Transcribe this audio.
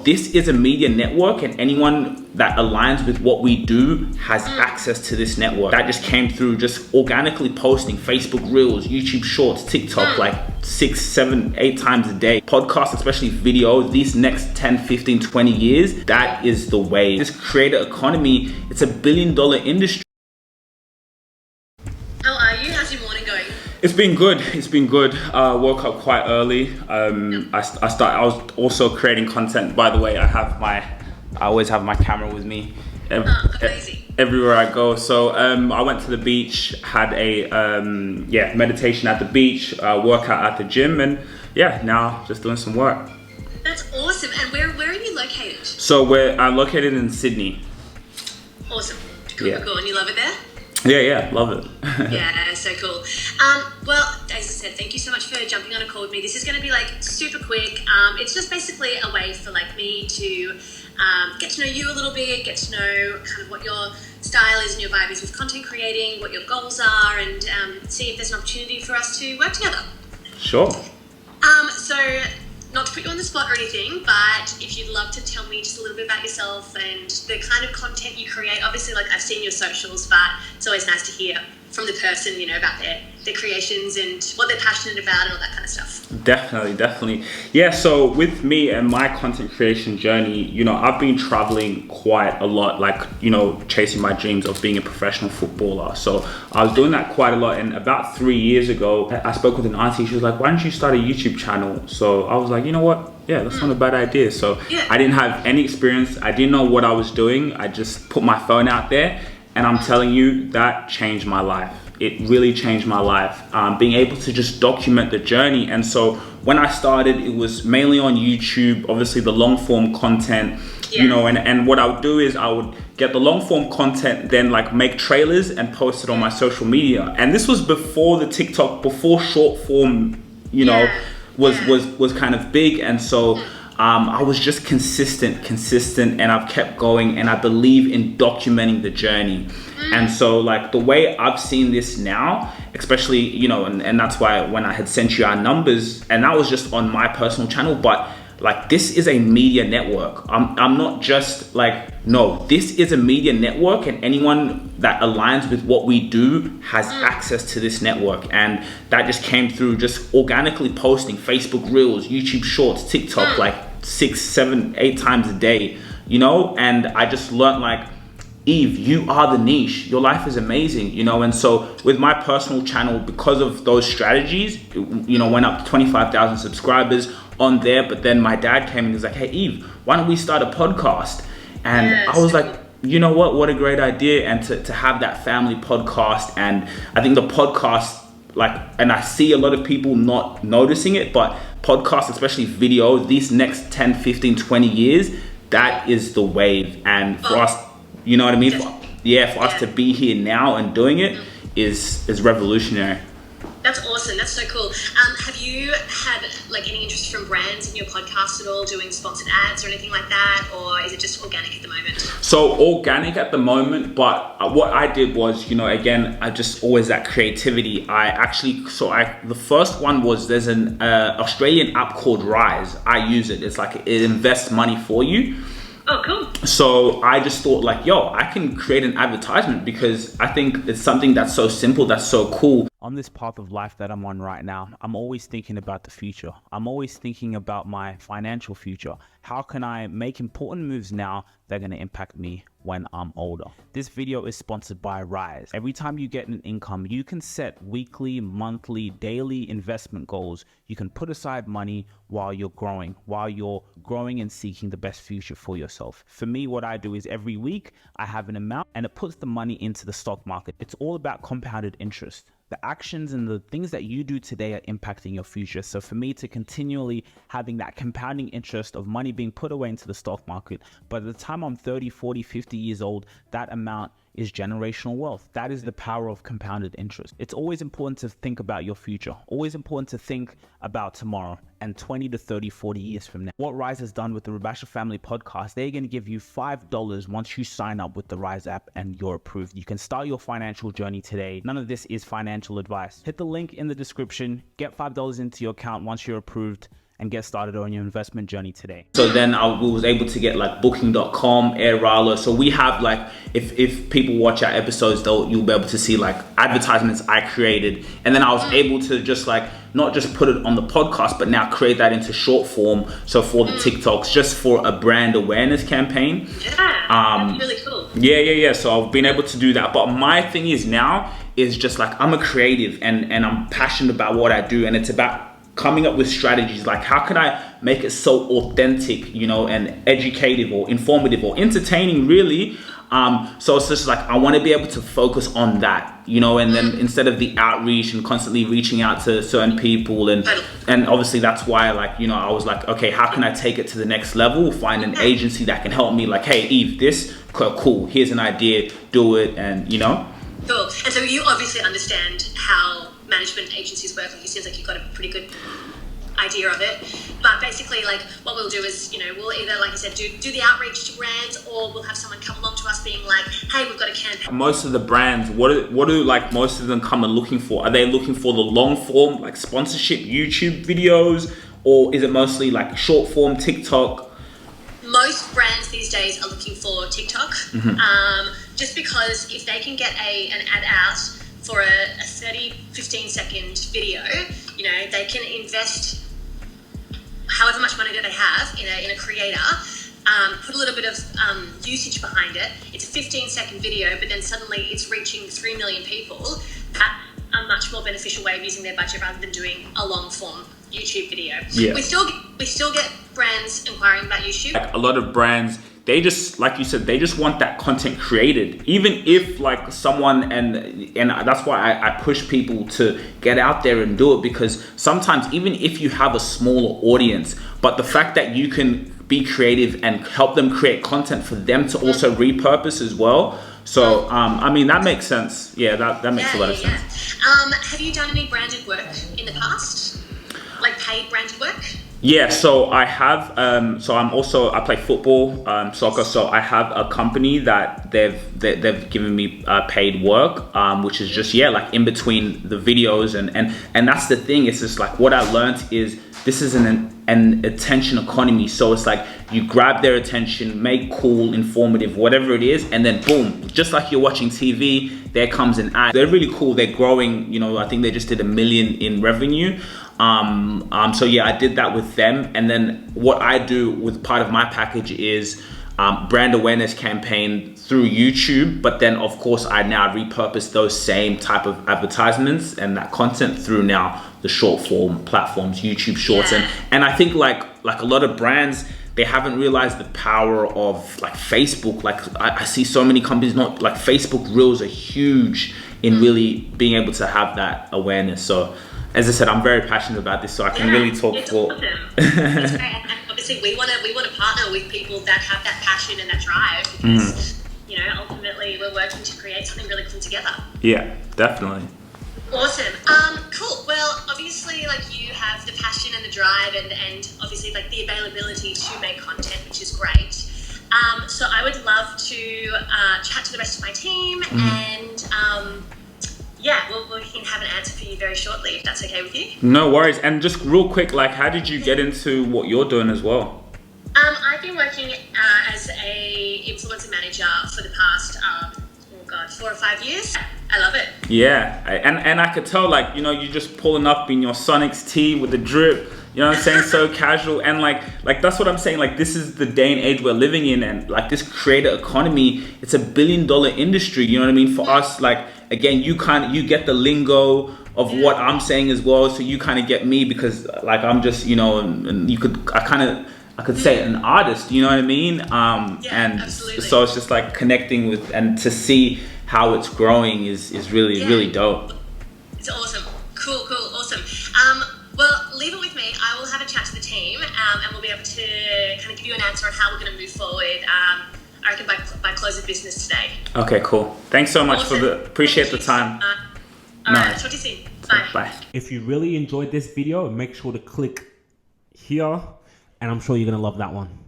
this is a media network, and anyone that aligns with what we do has access to this network. That just came through just organically posting Facebook Reels, YouTube Shorts, TikTok, like 6, 7, 8 times a day. Podcasts, especially video, these next 10, 15, 20 years, that is the way. This creator economy, it's $1 billion industry. How are you? How's your morning going? It's been good. It's been good. Woke up quite early. I was also creating content. By the way, I always have my camera with me everywhere I go. So I went to the beach, had a meditation at the beach, workout at the gym, and now just doing some work. That's awesome. And where are you located? So I'm located in Sydney. Awesome. Cool. And you love it there? Yeah, love it. Yeah, so cool. Well, as I said, thank you so much for jumping on a call with me. This is going to be like super quick. It's just basically a way for like me to get to know you a little bit, get to know kind of what your style is and your vibe is with content creating, what your goals are, and see if there's an opportunity for us to work together. Sure. So not to put you on the spot or anything, but if you'd love to tell me just a little bit about yourself and the kind of content you create. Obviously, like I've seen your socials, but it's always nice to hear from the person, about their creations and what they're passionate about and all that kind of stuff. Definitely. Yeah, so with me and my content creation journey, I've been traveling quite a lot, like, chasing my dreams of being a professional footballer. So I was doing that quite a lot. And about 3 years ago, I spoke with an auntie. She was like, why don't you start a YouTube channel? So I was like, you know what? Yeah, that's not a bad idea. So I didn't have any experience. I didn't know what I was doing. I just put my phone out there. And I'm telling you, that changed my life. It really changed my life. Being able to just document the journey. And so when I started, it was mainly on YouTube, obviously the long form content, and what I would do is I would get the long form content, then like make trailers and post it on my social media. And this was before the TikTok, before short form, was kind of big. And so I was just consistent, and I've kept going, and I believe in documenting the journey. And so like the way I've seen this now, especially, and that's why when I had sent you our numbers, and that was just on my personal channel, but like this is a media network. I'm not just like, no, this is a media network, and anyone that aligns with what we do has access to this network. And that just came through just organically posting Facebook Reels, YouTube Shorts, TikTok, like 6, 7, 8 times a day, and I just learned like, Eve, you are the niche. Your life is amazing, and so with my personal channel, because of those strategies, went up to 25,000 subscribers on there. But then my dad came and was like, hey, Eve, why don't we start a podcast? And I was like, you know what a great idea. And to have that family podcast. And I think the podcast, and I see a lot of people not noticing it, but podcasts, especially video, these next 10, 15, 20 years, that is the wave. And for us, you know what I mean? For us to be here now and doing it is revolutionary. That's awesome. That's so cool. Have you had like any interest from brands in your podcast at all, doing sponsored ads or anything like that? Or is it just organic at the moment? So organic at the moment, but what I did was, again, I just always that creativity. The first one was, there's an Australian app called Rise. I use it. It's like, it invests money for you. Oh, cool. So I just thought like, I can create an advertisement, because I think it's something that's so simple, that's so cool. On this path of life that I'm on right now, I'm always thinking about the future. I'm always thinking about my financial future. How can I make important moves now that are going to impact me when I'm older? This video is sponsored by Rise. Every time you get an income, you can set weekly, monthly, daily investment goals. You can put aside money while you're growing and seeking the best future for yourself. For me, what I do is every week I have an amount, and it puts the money into the stock market. It's all about compounded interest. The actions and the things that you do today are impacting your future. So for me to continually having that compounding interest of money being put away into the stock market, by the time I'm 30, 40, 50 years old, that amount is generational wealth. That is the power of compounded interest. It's always important to think about your future, always important to think about tomorrow and 20 to 30, 40 years from now. What Rise has done with the Rubasha Family Podcast, they're going to give you $5 once you sign up with the Rise app and you're approved. You can start your financial journey today. None of this is financial advice. Hit the link in the description, get $5 into your account once you're approved, and get started on your investment journey today. So then I was able to get like booking.com, Airalo. So we have like, if people watch our episodes, you'll be able to see like advertisements I created. And then I was able to just like, not just put it on the podcast, but now create that into short form. So for the TikToks, just for a brand awareness campaign. Yeah, that's really cool. Yeah. So I've been able to do that. But my thing is now is just like, I'm a creative and I'm passionate about what I do. And it's about coming up with strategies like how can I make it so authentic, you know, and educative or informative or entertaining really. So it's just like I want to be able to focus on that, you know, and then instead of the outreach and constantly reaching out to certain people and obviously that's why like, you know, I was like, okay, how can I take it to the next level? Find an agency that can help me like, hey, Eve, this cool, here's an idea, do it, and you know. Cool. And so you obviously understand how management agencies work. Like it seems like you've got a pretty good idea of it. But basically, like what we'll do is, you know, we'll either, like I said, do the outreach to brands, or we'll have someone come along to us being like, hey, we've got a campaign. Most of the brands, what do like most of them come and looking for? Are they looking for the long form, like sponsorship YouTube videos, or is it mostly like short form TikTok? Most brands these days are looking for TikTok, just because if they can get an ad out for a 15-second video, you know, they can invest however much money that they have in a creator, put a little bit of usage behind it. It's a 15-second video, but then suddenly it's reaching 3 million people. That's a much more beneficial way of using their budget rather than doing a long form YouTube video. Yeah. We still get brands inquiring about YouTube. Like a lot of brands, they just, like you said, they just want that content created. Even if like someone, and that's why I push people to get out there and do it, because sometimes even if you have a smaller audience, but the fact that you can be creative and help them create content for them to also repurpose as well. So, I mean, that makes sense. Yeah, that makes a lot of sense. Have you done any branded work in the past? Like paid branded work? Yeah, so I have, I play football, soccer, so I have a company that they've given me paid work, which is just, like in between the videos, and that's the thing, it's just like what I learned is this is an attention economy. So it's like you grab their attention, make cool, informative, whatever it is, and then boom, just like you're watching TV, there comes an ad. They're really cool, they're growing, you know, I think they just did $1 million in revenue. So yeah, I did that with them. And then what I do with part of my package is brand awareness campaign through YouTube, but then of course I now repurpose those same type of advertisements and that content through now the short form platforms, YouTube Shorts. And I think like a lot of brands, they haven't realized the power of like Facebook. Like I see so many companies, not like Facebook Reels are huge in really being able to have that awareness. So as I said, I'm very passionate about this, so I can really talk for. Awesome. It's great. And obviously, we want to partner with people that have that passion and that drive, because you know, ultimately, we're working to create something really cool together. Yeah, definitely. Awesome. Cool. Well, obviously, like you have the passion and the drive, and obviously, like the availability to make content, which is great. So I would love to chat to the rest of my team and. Yeah, we can have an answer for you very shortly, if that's okay with you. No worries. And just real quick, like, how did you get into what you're doing as well? I've been working as a influencer manager for the past, 4 or 5 years. I love it. Yeah, and I could tell, like, you know, you're just pulling up in your Sonics tee with the drip. You know what I'm saying? So casual. And like that's what I'm saying. Like, this is the day and age we're living in, and like this creator economy, it's $1 billion industry. You know what I mean? For us, like, again, you get the lingo of what I'm saying as well. So you kind of get me, because like I'm just, you know, and I could say an artist, you know what I mean? And absolutely. So it's just like connecting with, and to see how it's growing is really, really dope. It's awesome. Cool, awesome. Well, leave it with me. I will have a chat to the team, and we'll be able to kind of give you an answer on how we're going to move forward. I reckon by close of business today. Okay, cool. Thanks so much appreciate the time. All right, talk to you soon. Bye. Bye. If you really enjoyed this video, make sure to click here, and I'm sure you're going to love that one.